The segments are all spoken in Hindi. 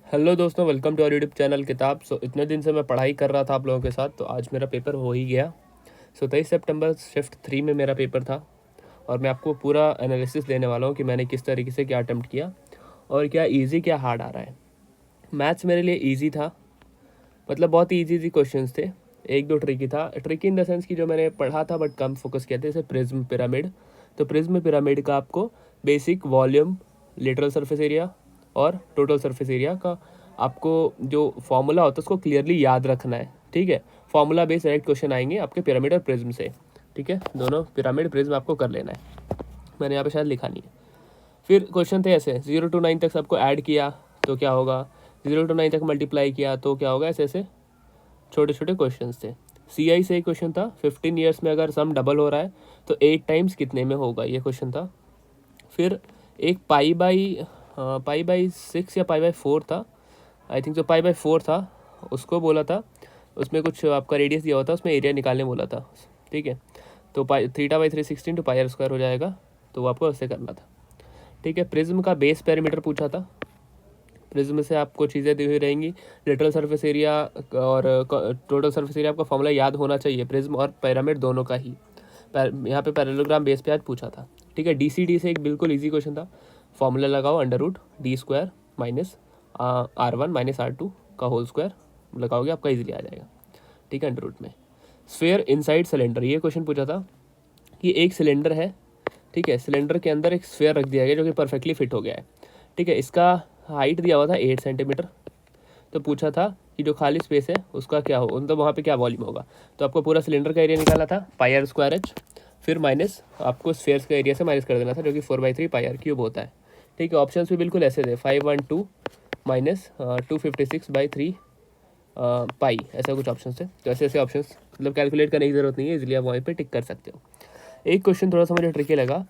हेलो दोस्तों, welcome to our YouTube channel Kitab. इतने दिन से मैं पढ़ाई कर रहा था आप लोगों के साथ, तो आज मेरा पेपर हो ही गया। 23 सितंबर शिफ्ट 3 में मेरा पेपर था और मैं आपको पूरा एनालिसिस देने वाला हूँ कि मैंने किस तरीके से क्या अटेम्प्ट किया और क्या इजी क्या हार्ड आ रहा है। मैथ्स मेरे लिए ईजी था, मतलब बहुत ही ईजी क्वेश्चंस थे। एक दो ट्रिकी था, ट्रिकी इन द सेंस कि जो मैंने पढ़ा था बट कम फोकस किया था, जैसे प्रिज्म पिरामिड। तो प्रिज्म पिरामिड का आपको basic volume, lateral surface area और टोटल सरफेस एरिया का आपको जो फॉर्मूला होता है उसको क्लियरली याद रखना है। ठीक है, फॉर्मूला बेस्ड डायरेक्ट क्वेश्चन आएंगे आपके पिरामिड और प्रिज्म से। ठीक है, दोनों पिरामिड प्रिज्म आपको कर लेना है, मैंने यहाँ पे शायद लिखा नहीं है। फिर क्वेश्चन थे ऐसे 0 to 9 तक सबको ऐड किया तो क्या होगा, 0 to 9 तक मल्टीप्लाई किया तो क्या होगा, ऐसे ऐसे छोटे छोटे क्वेश्चन थे। CI से एक क्वेश्चन था, 15 ईयर्स में अगर सम डबल हो रहा है तो 8 टाइम्स कितने में होगा, ये क्वेश्चन था। फिर एक पाई बाई 6 या पाई बाई 4 था, आई थिंक तो पाई बाई 4 था, उसको बोला था, उसमें कुछ आपका रेडियस दिया हुआ था, उसमें एरिया निकालने बोला था। ठीक है, तो θ/316 तो πr² हो जाएगा, तो वो आपको ऐसे करना था। ठीक है, प्रिज्म का बेस पैरामीटर पूछा था। प्रिज्म से आपको चीज़ें दी हुई रहेंगी, लेटरल सरफेस एरिया और टोटल सरफेस एरिया, आपका फॉर्मूला याद होना चाहिए प्रिज्म और पिरामिड दोनों का ही। यहाँ पे पैरेललोग्राम बेस पे आज पूछा था। ठीक है, DCD से एक बिल्कुल इजी क्वेश्चन था, फॉर्मूला लगाओ √d² minus R1 minus R2 का होल स्क्वायर लगाओगे, आपका इजीली आ जाएगा। ठीक है, अंडर रूट में। स्फेयर इनसाइड सिलेंडर, ये क्वेश्चन पूछा था कि एक सिलेंडर है, ठीक है, सिलेंडर के अंदर एक स्फेयर रख दिया गया जो कि परफेक्टली फिट हो गया है। ठीक है, इसका हाइट दिया हुआ था 8 सेंटीमीटर। तो पूछा था कि जो खाली स्पेस है उसका क्या हो, मतलब वहाँ पे क्या वॉल्यूम होगा। तो आपको पूरा सिलेंडर का एरिया निकालना था πr²h, फिर माइनस आपको स्फेयर्स का एरिया से माइनस कर देना था, जो कि 4/3 πr³ होता है। ठीक है, ऑप्शन भी बिल्कुल ऐसे थे, 512 माइनस 256/3 पाई, ऐसा कुछ ऑप्शन थे। तो ऐसे ऐसे ऑप्शन मतलब कैलकुलेट करने की ज़रूरत नहीं है, इसलिए आप वहीं पर टिक कर सकते हो। एक क्वेश्चन थोड़ा सा मुझे ट्रिकी लगा,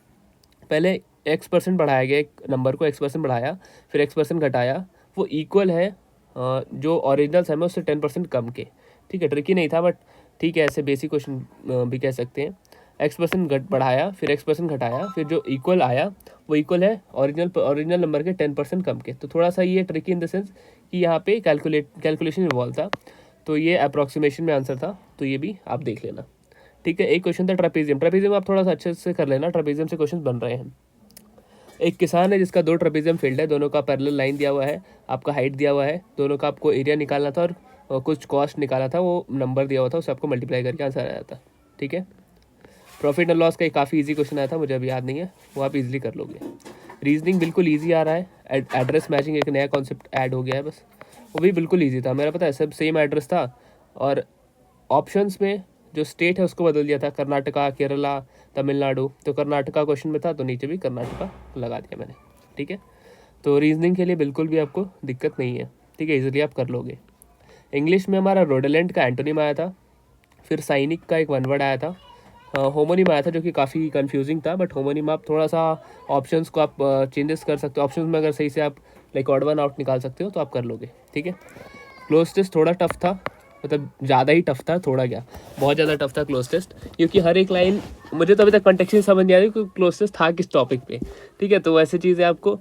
पहले x% बढ़ाया गया, एक नंबर को x% बढ़ाया, फिर x% घटाया, वो इक्वल है जो ओरिजिनल सम है उससे 10% कम के। ठीक है, ट्रिकी नहीं था बट ठीक है, ऐसे बेसिक क्वेश्चन भी कह सकते हैं। x% बढ़ाया, फिर x% घटाया, फिर जो इक्वल आया वो इक्वल है ओरिजिनल नंबर के 10% कम के। तो थोड़ा सा ये ट्रिकी इन द सेंस कि यहाँ पे कैलकुलेशन इन्वॉल्व था, तो ये अप्रॉक्सीमेशन में आंसर था, तो ये भी आप देख लेना। ठीक है, एक क्वेश्चन था ट्रेपेजियम आप थोड़ा सा अच्छे से कर लेना, ट्रेपेजियम से क्वेश्चन बन रहे हैं। एक किसान है जिसका 2 ट्रेपेजियम फील्ड है, दोनों का पैरेलल लाइन दिया हुआ है, आपका हाइट दिया हुआ है, दोनों का आपको एरिया निकालना था और कुछ कॉस्ट निकाला था, वो नंबर दिया हुआ था, उसे आपको मल्टीप्लाई करके आंसर आया था। ठीक है, प्रॉफिट एंड लॉस का एक काफ़ी इजी क्वेश्चन आया था, मुझे अभी याद नहीं है, वो आप इजीली कर लोगे। रीजनिंग बिल्कुल ईजी आ रहा है, एड्रेस मैचिंग एक नया कॉन्सेप्ट ऐड हो गया है, बस वो भी बिल्कुल ईजी था। मेरा पता है सब सेम एड्रेस था और ऑप्शंस में जो स्टेट है उसको बदल दिया था, कर्नाटका, केरला, तमिलनाडु। तो कर्नाटका क्वेश्चन में था तो नीचे भी कर्नाटका लगा दिया मैंने। ठीक है, तो रीजनिंग के लिए बिल्कुल भी आपको दिक्कत नहीं है। ठीक है, इजीली आप कर लोगे। इंग्लिश में हमारा रोडेलेंट का एंटोनिम आया था, फिर साइनिक का एक वन वर्ड आया था, होमोनिम आया था जो कि काफ़ी कंफ्यूजिंग था, बट होमोनिम आप थोड़ा सा ऑप्शंस को आप चेंजेस कर सकते हो, ऑप्शंस में अगर सही से आप लाइक ऑड वन आउट निकाल सकते हो तो आप कर लोगे। ठीक है, क्लोज टेस्ट थोड़ा टफ था, मतलब ज़्यादा ही टफ था, थोड़ा क्या बहुत ज़्यादा टफ था क्लोज टेस्ट, क्योंकि हर एक लाइन मुझे तो अभी तक कॉन्टेक्स्ट ही समझ नहीं आ रही कि क्लोज टेस्ट था किस टॉपिक पे। ठीक है, तो वैसे चीज़ें आपको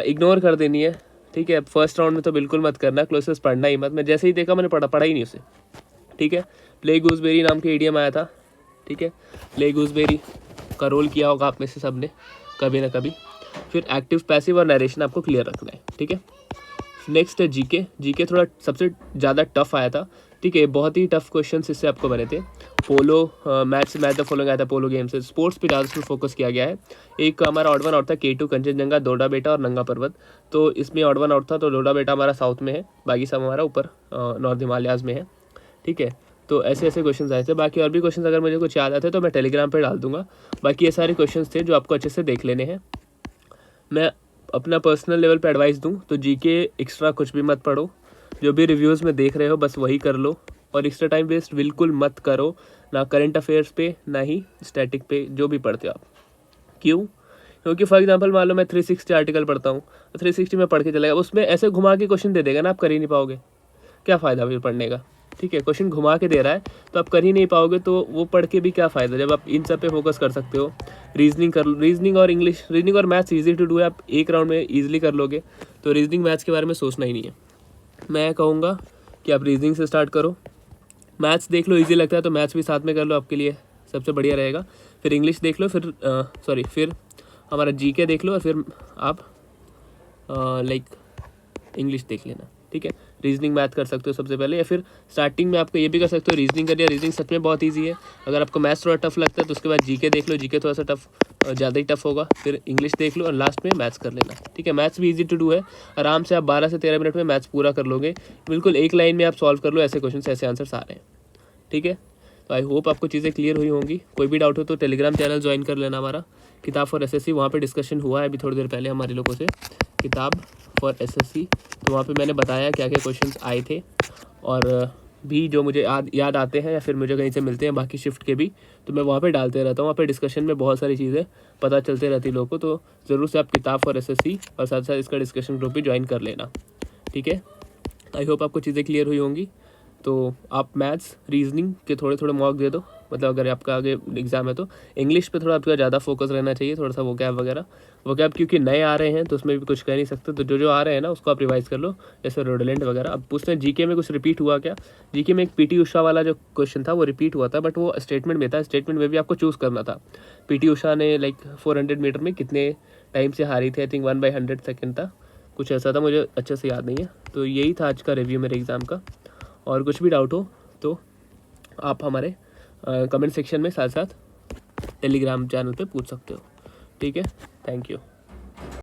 इग्नोर कर देनी है। ठीक है, फर्स्ट राउंड में तो बिल्कुल मत करना, क्लोज टेस्ट पढ़ना ही मत। मैं जैसे ही देखा मैंने पढ़ा ही नहीं उसे। ठीक है, प्ले गूसबेरी नाम के इडियम आया था। ठीक है, प्ले गूसबेरी का रोल किया होगा आप में से सब ने कभी ना कभी। फिर एक्टिव, पैसिव और नरेशन आपको क्लियर रखना है। ठीक है, नेक्स्ट है जीके थोड़ा सबसे ज़्यादा टफ आया था। ठीक है, बहुत ही टफ क्वेश्चन इससे आपको बने थे। पोलो मैच द फॉलोइंग आया था, पोलो गेम से। स्पोर्ट्स पे ज़्यादा फोकस किया गया है। एक हमारा ऑड वन आउट था K2 कंचनजंगा, दोडा बेटा और नंगा पर्वत। तो इसमें ऑड वन आउट था, तो दोडा बेटा हमारा साउथ में है, बाकी सब हमारा ऊपर नॉर्थ हिमालयाज़ में है। ठीक है, तो ऐसे ऐसे क्वेश्चन आए थे। बाकी और भी क्वेश्चन अगर मुझे कुछ याद आते तो मैं टेलीग्राम पर डाल दूंगा। बाकी ये सारे क्वेश्चन थे जो आपको अच्छे से देख लेने हैं। मैं अपना पर्सनल लेवल पे एडवाइस दूं तो जीके एक्स्ट्रा कुछ भी मत पढ़ो, जो भी रिव्यूज़ में देख रहे हो बस वही कर लो, और एक्स्ट्रा टाइम वेस्ट बिल्कुल मत करो, ना करंट अफेयर्स पे ना ही स्टैटिक पे, जो भी पढ़ते हो आप। क्यों? क्योंकि फॉर एग्जांपल मान लो मैं 360 आर्टिकल पढ़ता हूँ, तो 360 में पढ़ के चलेगा, उसमें ऐसे घुमा के क्वेश्चन दे देगा ना, आप कर ही नहीं पाओगे, क्या फ़ायदा फिर पढ़ने का। ठीक है, क्वेश्चन घुमा के दे रहा है तो आप कर ही नहीं पाओगे, तो वो पढ़ के भी क्या फ़ायदा जब आप इन सब पे फोकस कर सकते हो। रीजनिंग कर लो, रीजनिंग और इंग्लिश, रीजनिंग और मैथ्स इजी टू डू है, आप एक राउंड में इजीली कर लोगे। तो तो रीजनिंग मैथ्स के बारे में सोचना ही नहीं है। मैं कहूँगा कि आप रीजनिंग से स्टार्ट करो, मैथ्स देख लो, इजी लगता है तो मैथ्स भी साथ में कर लो, आपके लिए सबसे बढ़िया रहेगा। फिर इंग्लिश देख लो, फिर हमारा जीके देख लो, और फिर आप इंग्लिश देख लेना, ठीक है। रीजनिंग मैथ कर सकते हो सबसे पहले, या फिर स्टार्टिंग में आपको ये भी कर सकते हो रीजनिंग करिए। रीजनिंग सच में बहुत ईजी है। अगर आपको मैथ्स थोड़ा टफ लगता है तो उसके बाद जीके देख लो, जीके थोड़ा सा ज़्यादा ही टफ होगा। फिर इंग्लिश देख लो और लास्ट में मैथ्स कर लेना, ठीक है। मैथ्स भी ईजी टू डू है, आराम से आप 12 से 13 मिनट में मैथ्स पूरा कर लोगे। बिल्कुल एक लाइन में आप सॉल्व कर लो, ऐसे क्वेश्चन ऐसे आंसर्स आ रहे हैं, ठीक है। तो आई होप आपको चीज़ें क्लियर हुई होंगी। कोई भी डाउट हो तो टेलीग्राम चैनल ज्वाइन कर लेना हमारा, किताब फॉर एसएससी। वहाँ पे डिस्कशन हुआ है अभी थोड़ी देर पहले हमारे लोगों से, किताब फॉर एसएससी। तो वहाँ पे मैंने बताया क्या क्या क्वेश्चंस आए थे, और भी जो मुझे याद आते हैं या फिर मुझे कहीं से मिलते हैं बाकी शिफ्ट के भी, तो मैं वहाँ पे डालते रहता हूँ। वहाँ पे डिस्कशन में बहुत सारी चीज़ें पता चलते रहती लोगों को। तो ज़रूर से आप किताब फॉर एसएससी और साथ साथ इसका डिस्कशन ग्रुप भी ज्वाइन कर लेना, ठीक है। आई होप आपको चीज़ें क्लियर हुई होंगी। तो आप मैथ्स रीजनिंग के थोड़े थोड़े मॉक दे दो, मतलब अगर आपका आगे एग्जाम है तो। इंग्लिश पे थोड़ा आपका ज़्यादा फोकस रहना चाहिए, थोड़ा सा वोकैब वगैरह। वोकैब क्योंकि नए आ रहे हैं तो उसमें भी कुछ कह नहीं सकते, तो जो जो आ रहे हैं ना उसको आप रिवाइज कर लो, जैसे रोडोलेंट वगैरह। अब पूछते हैं जीके में कुछ रिपीट हुआ क्या। जीके में एक पीटी उषा वाला जो क्वेश्चन था वो रिपीट हुआ था, बट वो स्टेटमेंट में था। स्टेटमेंट में भी आपको चूज़ करना था। पीटी उषा ने 400 मीटर में कितने टाइम से हारी थी, आई थिंक 1/100 सेकेंड था, कुछ ऐसा था, मुझे अच्छे से याद नहीं है। तो यही था आज का रिव्यू मेरे एग्ज़ाम का। और कुछ भी डाउट हो तो आप हमारे कमेंट सेक्शन में साथ साथ टेलीग्राम चैनल पे पूछ सकते हो, ठीक है। Thank you.